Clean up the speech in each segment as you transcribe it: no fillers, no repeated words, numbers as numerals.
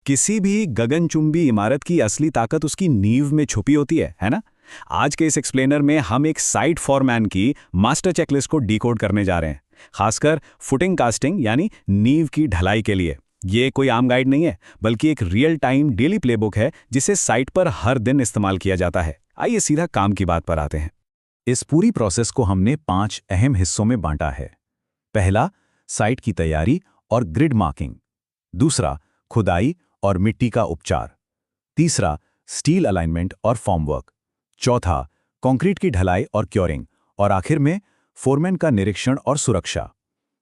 किसी भी गगनचुंबी इमारत की असली ताकत उसकी नींव में छुपी होती है ना? आज के इस एक्सप्लेनर में हम एक साइट फॉरमैन की मास्टर चेकलिस्ट को डिकोड करने जा रहे हैं, खासकर फुटिंग कास्टिंग यानी नींव की ढलाई के लिए। ये कोई आम गाइड नहीं है, बल्कि एक रियल टाइम डेली प्लेबुक है जिसे साइट पर हर दिन इस्तेमाल किया जाता है। आइए सीधा काम की बात पर आते हैं। इस पूरी प्रोसेस को हमने 5 अहम हिस्सों में बांटा है। पहला, साइट की तैयारी और ग्रिड मार्किंग। दूसरा, खुदाई और मिट्टी का उपचार। तीसरा, स्टील अलाइनमेंट और फॉर्मवर्क। चौथा, कंक्रीट की ढलाई और क्योरिंग। और आखिर में फोरमैन का निरीक्षण और सुरक्षा।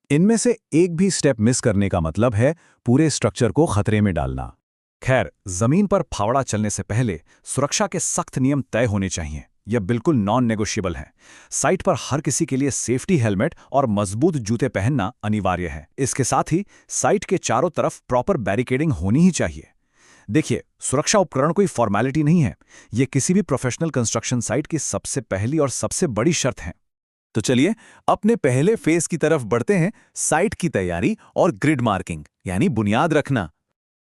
इनमें से एक भी स्टेप मिस करने का मतलब है पूरे स्ट्रक्चर को खतरे में डालना। खैर, जमीन पर फावड़ा चलने से पहले सुरक्षा के सख्त नियम तय होने चाहिए। यह बिल्कुल नॉन नेगोशिएबल है। साइट पर हर किसी के लिए सेफ्टी हेलमेट और मजबूत जूते पहनना अनिवार्य है। इसके साथ ही साइट के चारों तरफ प्रॉपर बैरिकेडिंग होनी ही चाहिए। देखिए, सुरक्षा उपकरण कोई फॉर्मेलिटी नहीं है, ये किसी भी प्रोफेशनल कंस्ट्रक्शन साइट की सबसे पहली और सबसे बड़ी शर्त है। तो चलिए अपने पहले फेज की तरफ बढ़ते हैं, साइट की तैयारी और ग्रिड मार्किंग यानी बुनियाद रखना।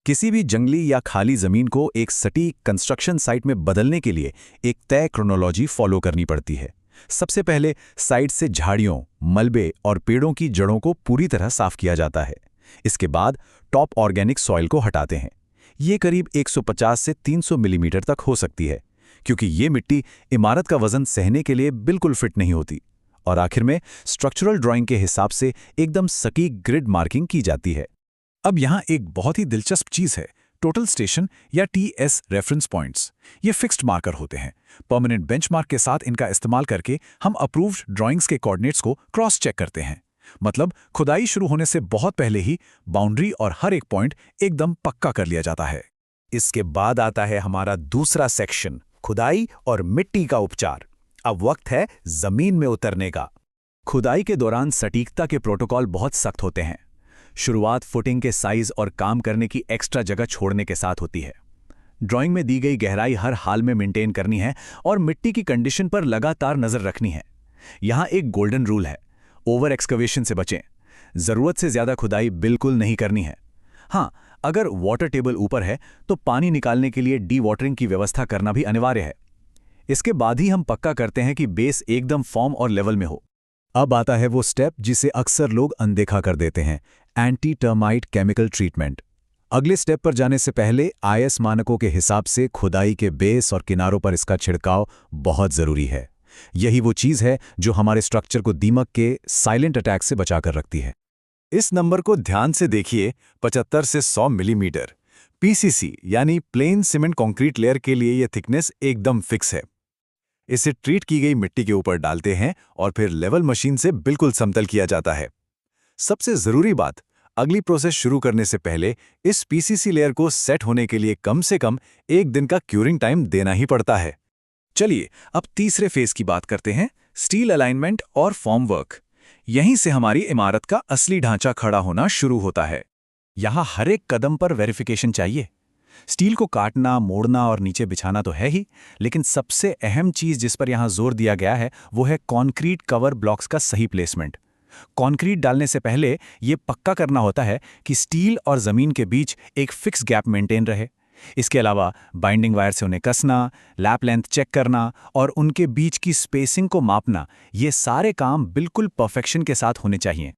किसी भी जंगली या खाली जमीन को एक सटीक कंस्ट्रक्शन साइट में बदलने के लिए एक तय क्रोनोलॉजी फॉलो करनी पड़ती है। सबसे पहले साइट से झाड़ियों, मलबे और पेड़ों की जड़ों को पूरी तरह साफ किया जाता है। इसके बाद टॉप ऑर्गेनिक सॉइल को हटाते हैं। ये करीब 150 से 300 मिलीमीटर तक हो सकती है, क्योंकि ये मिट्टी इमारत का वजन सहने के लिए बिल्कुल फिट नहीं होती। और आखिर में स्ट्रक्चरल ड्राइंग के हिसाब से एकदम सटीक ग्रिड मार्किंग की जाती है। अब यहाँ एक बहुत ही दिलचस्प चीज है, टोटल स्टेशन या TS रेफरेंस पॉइंट्स। ये फिक्स्ड मार्कर होते हैं। परमानेंट बेंचमार्क के साथ इनका इस्तेमाल करके हम अप्रूव्ड ड्राइंग्स के कोऑर्डिनेट्स को क्रॉस चेक करते हैं। मतलब खुदाई शुरू होने से बहुत पहले ही बाउंड्री और हर एक पॉइंट एकदम पक्का कर लिया जाता है। इसके बाद आता है हमारा दूसरा सेक्शन, खुदाई और मिट्टी का उपचार। अब वक्त है जमीन में उतरने का। खुदाई के दौरान सटीकता के प्रोटोकॉल बहुत सख्त होते हैं। शुरुआत फुटिंग के साइज और काम करने की एक्स्ट्रा जगह छोड़ने के साथ होती है। ड्राइंग में दी गई गहराई हर हाल में मेंटेन करनी है और मिट्टी की कंडीशन पर लगातार नजर रखनी है। यहाँ एक गोल्डन रूल है, ओवर एक्सकवेशन से बचें। जरूरत से ज्यादा खुदाई बिल्कुल नहीं करनी है। हाँ, अगर वाटर टेबल ऊपर है तो पानी निकालने के लिए डी वाटरिंग की व्यवस्था करना भी अनिवार्य है। इसके बाद ही हम पक्का करते हैं कि बेस एकदम फॉर्म और लेवल में हो। अब आता है वो स्टेप जिसे अक्सर लोग अनदेखा कर देते हैं, एंटी टर्माइट केमिकल ट्रीटमेंट। अगले स्टेप पर जाने से पहले IS मानकों के हिसाब से खुदाई के बेस और किनारों पर इसका छिड़काव बहुत जरूरी है। यही वो चीज है जो हमारे स्ट्रक्चर को दीमक के साइलेंट अटैक से बचाकर रखती है। इस नंबर को ध्यान से देखिए, 75 से 100 मिलीमीटर। PCC यानी प्लेन सीमेंट कंक्रीट लेयर के लिए यह थिकनेस एकदम फिक्स है। इसे ट्रीट की गई मिट्टी के ऊपर डालते हैं और फिर लेवल मशीन से बिल्कुल समतल किया जाता है। सबसे जरूरी बात, अगली प्रोसेस शुरू करने से पहले इस PCC लेयर को सेट होने के लिए कम से कम 1 दिन का क्यूरिंग टाइम देना ही पड़ता है। चलिए अब तीसरे फेज की बात करते हैं, स्टील अलाइनमेंट और फॉर्मवर्क। यहीं से हमारी इमारत का असली ढांचा खड़ा होना शुरू होता है। यहाँ हर एक कदम पर वेरिफिकेशन चाहिए। स्टील को काटना, मोड़ना और नीचे बिछाना तो है ही, लेकिन सबसे अहम चीज जिस पर यहाँ जोर दिया गया है वो है कंक्रीट कवर ब्लॉक्स का सही प्लेसमेंट। कंक्रीट डालने से पहले ये पक्का करना होता है कि स्टील और जमीन के बीच एक फिक्स गैप मेंटेन रहे। इसके अलावा बाइंडिंग वायर से उन्हें कसना, लैप लेंथ चेक करना और उनके बीच की स्पेसिंग को मापना, ये सारे काम बिल्कुल परफेक्शन के साथ होने चाहिए।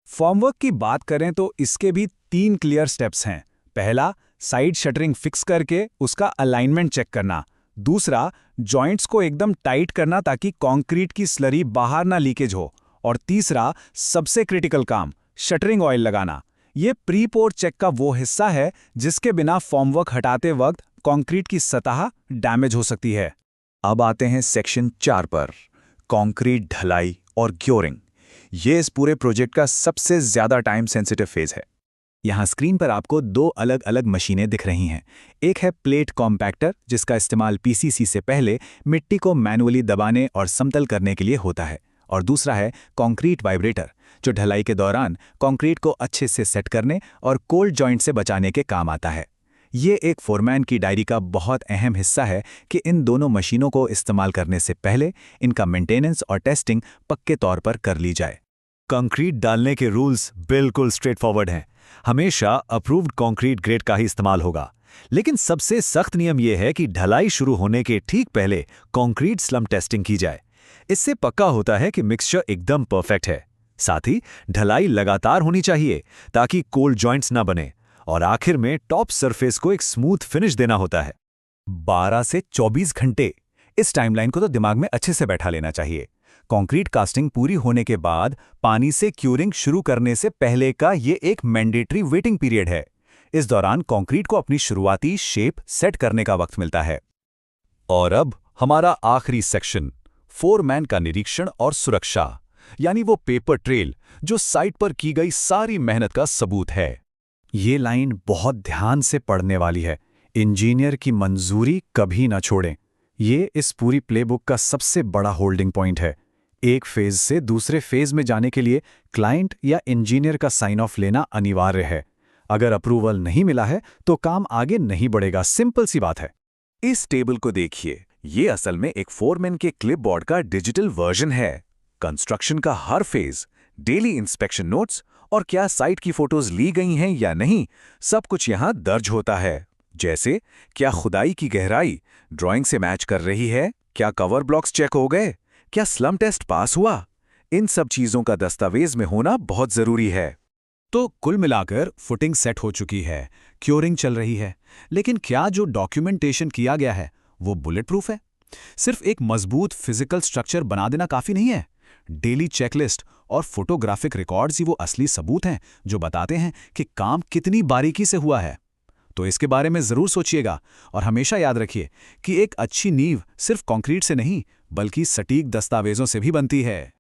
फॉर्मवर्क की बात करें तो इसके भी 3 क्लियर स्टेप्स हैं। पहला, साइड शटरिंग फिक्स करके उसका अलाइनमेंट चेक करना। दूसरा, जॉइंट्स को एकदम टाइट करना ताकि कंक्रीट की स्लरी बाहर ना लीकेज हो। और तीसरा, सबसे क्रिटिकल काम, शटरिंग ऑयल लगाना। ये प्री पोर चेक का वो हिस्सा है जिसके बिना फॉर्मवर्क हटाते वक्त कंक्रीट की सतह डैमेज हो सकती है। अब आते हैं सेक्शन 4 पर, कंक्रीट ढलाई और क्योरिंग। ये इस पूरे प्रोजेक्ट का सबसे ज्यादा टाइम सेंसिटिव फेज है। यहाँ स्क्रीन पर आपको 2 अलग अलग मशीनें दिख रही हैं। एक है प्लेट कॉम्पैक्टर, जिसका इस्तेमाल PCC से पहले मिट्टी को मैनुअली दबाने और समतल करने के लिए होता है, और दूसरा है कंक्रीट वाइब्रेटर, जो ढलाई के दौरान कंक्रीट को अच्छे से सेट करने और कोल्ड जॉइंट से बचाने के काम आता है। ये एक फोरमैन की डायरी का बहुत अहम हिस्सा है कि इन दोनों मशीनों को इस्तेमाल करने से पहले इनका मेंटेनेंस और टेस्टिंग पक्के तौर पर कर ली जाए। कंक्रीट डालने के रूल्स बिल्कुल स्ट्रेट फॉरवर्ड हैं। हमेशा अप्रूव्ड कंक्रीट ग्रेड का ही इस्तेमाल होगा, लेकिन सबसे सख्त नियम यह है कि ढलाई शुरू होने के ठीक पहले कंक्रीट स्लम टेस्टिंग की जाए। इससे पक्का होता है कि मिक्सचर एकदम परफेक्ट है। साथ ही ढलाई लगातार होनी चाहिए ताकि कोल्ड जॉइंट्स ना बने, और आखिर में टॉप सरफेस को एक स्मूथ फिनिश देना होता है। 12 से 24 घंटे, इस टाइमलाइन को तो दिमाग में अच्छे से बैठा लेना चाहिए। कंक्रीट कास्टिंग पूरी होने के बाद पानी से क्यूरिंग शुरू करने से पहले का ये एक मैंडेटरी वेटिंग पीरियड है। इस दौरान कंक्रीट को अपनी शुरुआती शेप सेट करने का वक्त मिलता है। और अब हमारा आखिरी सेक्शन, फोरमैन का निरीक्षण और सुरक्षा, यानी वो पेपर ट्रेल जो साइट पर की गई सारी मेहनत का सबूत है। ये लाइन बहुत ध्यान से पढ़ने वाली है। इंजीनियर की मंजूरी कभी ना छोड़ें। ये इस पूरी प्लेबुक का सबसे बड़ा होल्डिंग पॉइंट है। एक फेज से दूसरे फेज में जाने के लिए क्लाइंट या इंजीनियर का साइन ऑफ लेना अनिवार्य है। अगर अप्रूवल नहीं मिला है तो काम आगे नहीं बढ़ेगा। सिंपल सी बात है। इस टेबल को देखिए, ये असल में एक फोरमैन के क्लिपबोर्ड का डिजिटल वर्जन है। कंस्ट्रक्शन का हर फेज, डेली इंस्पेक्शन नोट्स और क्या साइट की फोटोज ली गई हैं या नहीं, सब कुछ यहां दर्ज होता है। जैसे क्या खुदाई की गहराई ड्राइंग से मैच कर रही है, क्या कवर ब्लॉक्स चेक हो गए, क्या स्लम टेस्ट पास हुआ। इन सब चीजों का दस्तावेज में होना बहुत जरूरी है। तो कुल मिलाकर फुटिंग सेट हो चुकी है, क्योरिंग चल रही है, लेकिन क्या जो डॉक्यूमेंटेशन किया गया है वो बुलेट प्रूफ है? सिर्फ एक मजबूत फिजिकल स्ट्रक्चर बना देना काफी नहीं है। डेली चेकलिस्ट और फोटोग्राफिक रिकॉर्ड्स ही वो असली सबूत हैं जो बताते हैं कि काम कितनी बारीकी से हुआ है। तो इसके बारे में जरूर सोचिएगा और हमेशा याद रखिए कि एक अच्छी नींव सिर्फ कंक्रीट से नहीं बल्कि सटीक दस्तावेजों से भी बनती है।